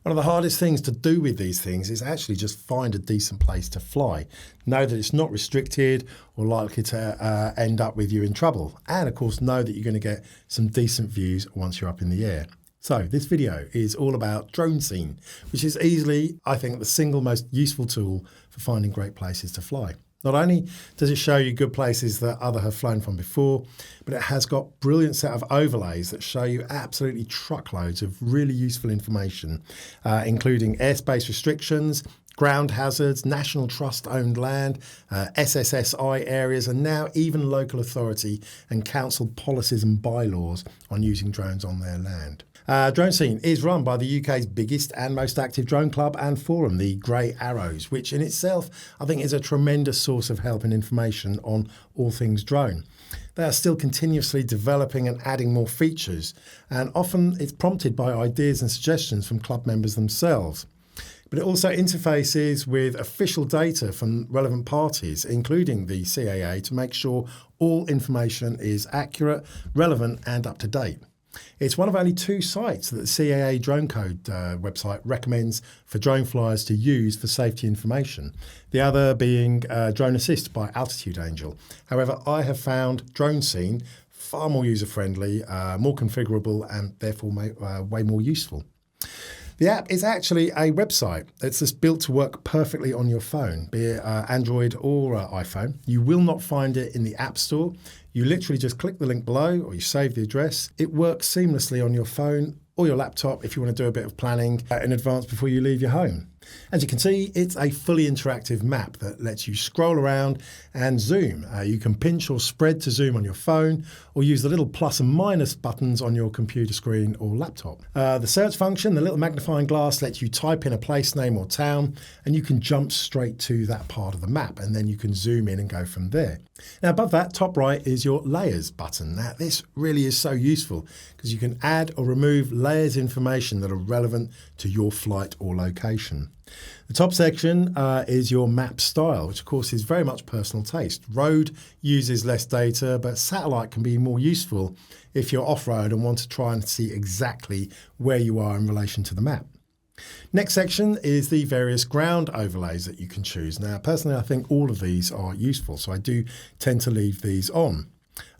One of the hardest things to do with these things is actually just find a decent place to fly. Know that it's not restricted or likely to end up with you in trouble. And of course, know that you're going to get some decent views once you're up in the air. So this video is all about Drone Scene, which is easily, I think, the single most useful tool for finding great places to fly. Not only does it show you good places that others have flown from before, but it has got a brilliant set of overlays that show you absolutely truckloads of really useful information, including airspace restrictions, ground hazards, National Trust-owned land, SSSI areas, and now even local authority and council policies and bylaws on using drones on their land. Drone Scene is run by the UK's biggest and most active drone club and forum, the Grey Arrows, which in itself I think is a tremendous source of help and information on all things drone. They are still continuously developing and adding more features, and often it's prompted by ideas and suggestions from club members themselves. But it also interfaces with official data from relevant parties, including the CAA, to make sure all information is accurate, relevant and up to date. It's one of only 2 sites that the CAA Drone Code website recommends for drone flyers to use for safety information, the other being Drone Assist by Altitude Angel. However, I have found Drone Scene far more user-friendly, more configurable and therefore way more useful. The app is actually a website. It's just built to work perfectly on your phone, be it Android or iPhone. You will not find it in the App Store. You literally just click the link below or you save the address. It works seamlessly on your phone or your laptop if you want to do a bit of planning in advance before you leave your home. As you can see, it's a fully interactive map that lets you scroll around and zoom. You can pinch or spread to zoom on your phone or use the little plus and minus buttons on your computer screen or laptop. The search function, the little magnifying glass, lets you type in a place name or town and you can jump straight to that part of the map and then you can zoom in and go from there. Now above that, top right, is your layers button. Now this really is so useful because you can add or remove layers information that are relevant to your flight or location. The top section is your map style, which of course is very much personal taste. Road uses less data, but satellite can be more useful if you're off-road and want to try and see exactly where you are in relation to the map. Next section is the various ground overlays that you can choose. Now, personally, I think all of these are useful, so I do tend to leave these on.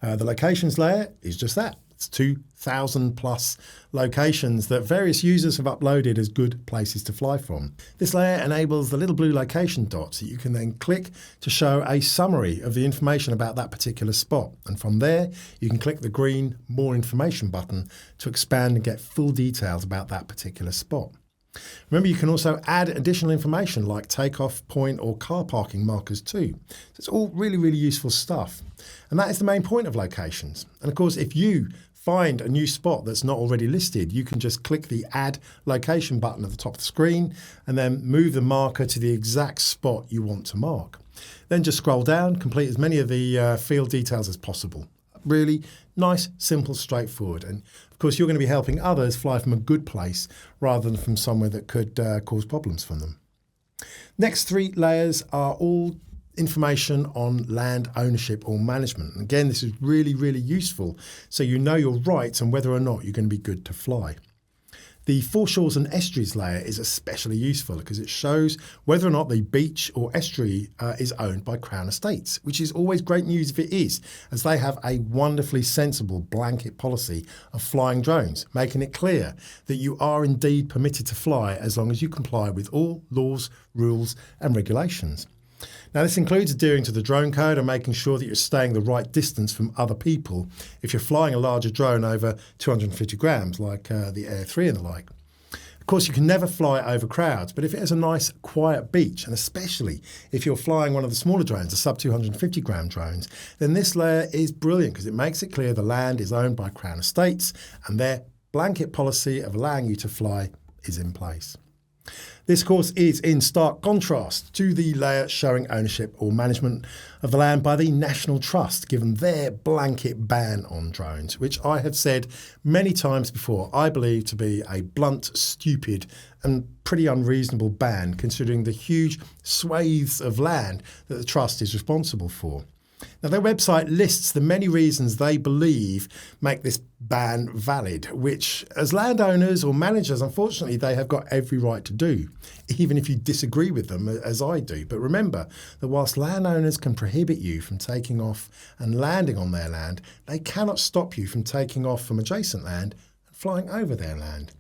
The locations layer is just that. It's 2,000 plus locations that various users have uploaded as good places to fly from. This layer enables the little blue location dots that you can then click to show a summary of the information about that particular spot. And from there, you can click the green More Information button to expand and get full details about that particular spot. Remember, you can also add additional information like takeoff point or car parking markers too. So it's all really, really useful stuff. And that is the main point of locations. And of course, if you find a new spot that's not already listed, you can just click the Add Location button at the top of the screen and then move the marker to the exact spot you want to mark. Then just scroll down, complete as many of the field details as possible. Really nice, simple, straightforward. And of course, you're going to be helping others fly from a good place rather than from somewhere that could cause problems for them. Next 3 layers are all information on land ownership or management. And again, this is really, really useful so you know your rights and whether or not you're going to be good to fly. The foreshores and estuaries layer is especially useful because it shows whether or not the beach or estuary is owned by Crown Estates, which is always great news if it is, as they have a wonderfully sensible blanket policy of flying drones, making it clear that you are indeed permitted to fly as long as you comply with all laws, rules and regulations. Now, this includes adhering to the drone code and making sure that you're staying the right distance from other people if you're flying a larger drone over 250 grams, like the Air 3 and the like. Of course, you can never fly over crowds, but if it has a nice, quiet beach, and especially if you're flying one of the smaller drones, the sub 250 gram drones, then this layer is brilliant because it makes it clear the land is owned by Crown Estates and their blanket policy of allowing you to fly is in place. This, of course, is in stark contrast to the layer showing ownership or management of the land by the National Trust, given their blanket ban on drones, which I have said many times before I believe to be a blunt, stupid and pretty unreasonable ban, considering the huge swathes of land that the Trust is responsible for. Now, their website lists the many reasons they believe make this ban valid, which as landowners or managers, unfortunately, they have got every right to do, even if you disagree with them, as I do. But remember that whilst landowners can prohibit you from taking off and landing on their land, they cannot stop you from taking off from adjacent land and flying over their land.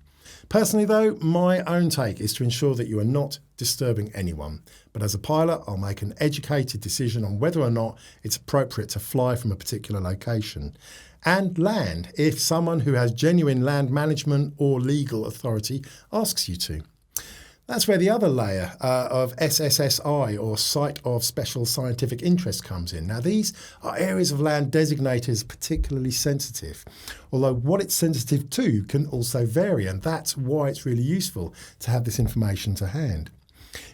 Personally, though, my own take is to ensure that you are not disturbing anyone. But as a pilot, I'll make an educated decision on whether or not it's appropriate to fly from a particular location and land if someone who has genuine land management or legal authority asks you to. That's where the other layer of SSSI, or Site of Special Scientific Interest, comes in. Now, these are areas of land designated as particularly sensitive, although what it's sensitive to can also vary, and that's why it's really useful to have this information to hand.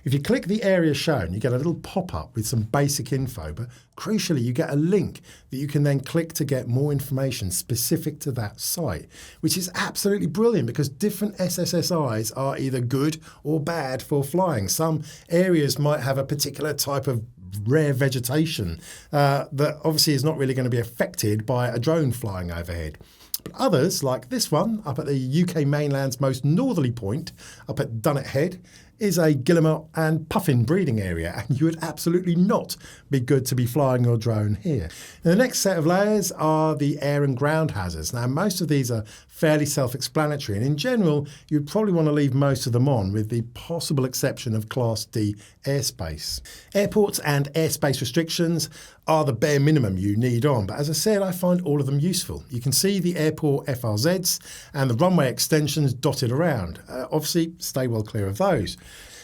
If you click the area shown, you get a little pop-up with some basic info, but crucially, you get a link that you can then click to get more information specific to that site, which is absolutely brilliant because different SSSIs are either good or bad for flying. Some areas might have a particular type of rare vegetation that obviously is not really going to be affected by a drone flying overhead. But others, like this one, up at the UK mainland's most northerly point, up at Dunnet Head, is a guillemot and puffin breeding area, and you would absolutely not be good to be flying your drone here. And the next set of layers are the air and ground hazards. Now, most of these are fairly self-explanatory, and in general, you'd probably want to leave most of them on, with the possible exception of Class D airspace. Airports and airspace restrictions are the bare minimum you need on, but as I said, I find all of them useful. You can see the Airpoirt FRZs and the runway extensions dotted around. Obviously, stay well clear of those.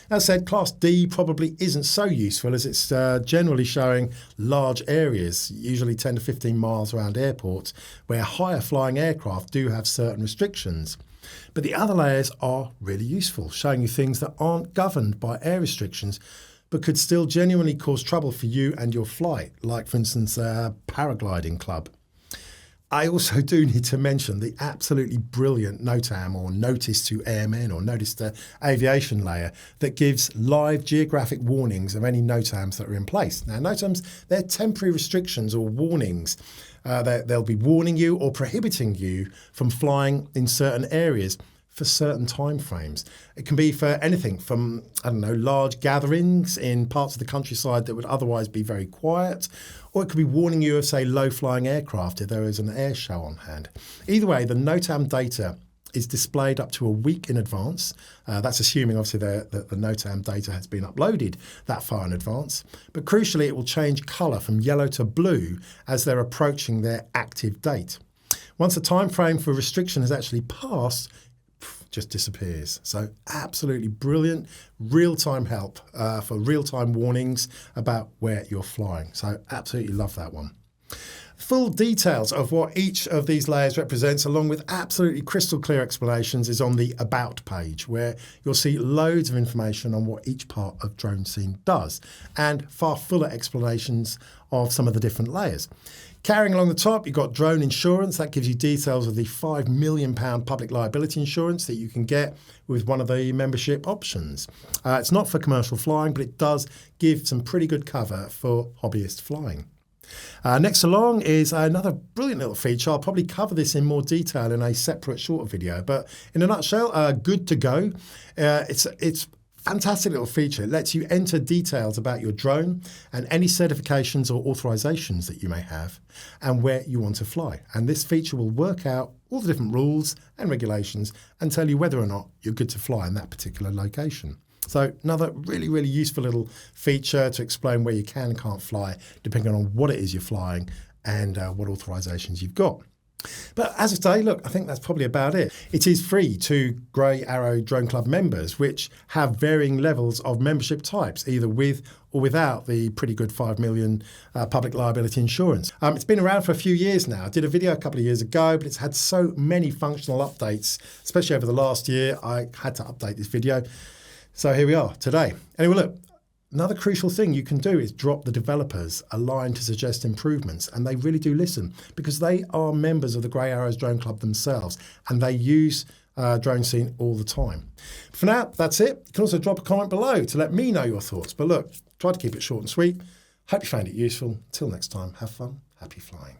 As said, Class D probably isn't so useful as it's generally showing large areas, usually 10 to 15 miles around airports, where higher flying aircraft do have certain restrictions. But the other layers are really useful, showing you things that aren't governed by air restrictions, but could still genuinely cause trouble for you and your flight, like, for instance, a paragliding club. I also do need to mention the absolutely brilliant NOTAM, or Notice to Airmen, or Notice to Aviation layer, that gives live geographic warnings of any NOTAMs that are in place. Now, NOTAMs, they're temporary restrictions or warnings. They'll be warning you or prohibiting you from flying in certain areas for certain time frames. It can be for anything from, large gatherings in parts of the countryside that would otherwise be very quiet, or it could be warning you of, say, low-flying aircraft if there is an air show on hand. Either way, the NOTAM data is displayed up to a week in advance. That's assuming, obviously, that the NOTAM data has been uploaded that far in advance. But crucially, it will change colour from yellow to blue as they're approaching their active date. Once the time frame for restriction has actually passed, just disappears. So absolutely brilliant real-time help for real-time warnings about where you're flying. So absolutely love that one. Full details of what each of these layers represents, along with absolutely crystal clear explanations, is on the About page, where you'll see loads of information on what each part of Drone Scene does, and far fuller explanations of some of the different layers. Carrying along the top, you've got drone insurance. That gives you details of the £5 million public liability insurance that you can get with one of the membership options. It's not for commercial flying, but it does give some pretty good cover for hobbyist flying. Next along is another brilliant little feature. I'll probably cover this in more detail in a separate shorter video, but in a nutshell, good to go. It's fantastic little feature. It lets you enter details about your drone and any certifications or authorizations that you may have and where you want to fly. And this feature will work out all the different rules and regulations and tell you whether or not you're good to fly in that particular location. So another really, really useful little feature to explain where you can and can't fly, depending on what it is you're flying and what authorizations you've got. But as I say, look, I think that's probably about it. It is free to Grey Arrow Drone Club members, which have varying levels of membership types, either with or without the pretty good $5 million public liability insurance. It's been around for a few years now. I did a video a couple of years ago, but it's had so many functional updates, especially over the last year, I had to update this video. So here we are today. Anyway, look. Another crucial thing you can do is drop the developers a line to suggest improvements, and they really do listen because they are members of the Grey Arrows Drone Club themselves, and they use Drone Scene all the time. For now, that's it. You can also drop a comment below to let me know your thoughts. But look, try to keep it short and sweet. Hope you found it useful. Till next time, have fun, happy flying.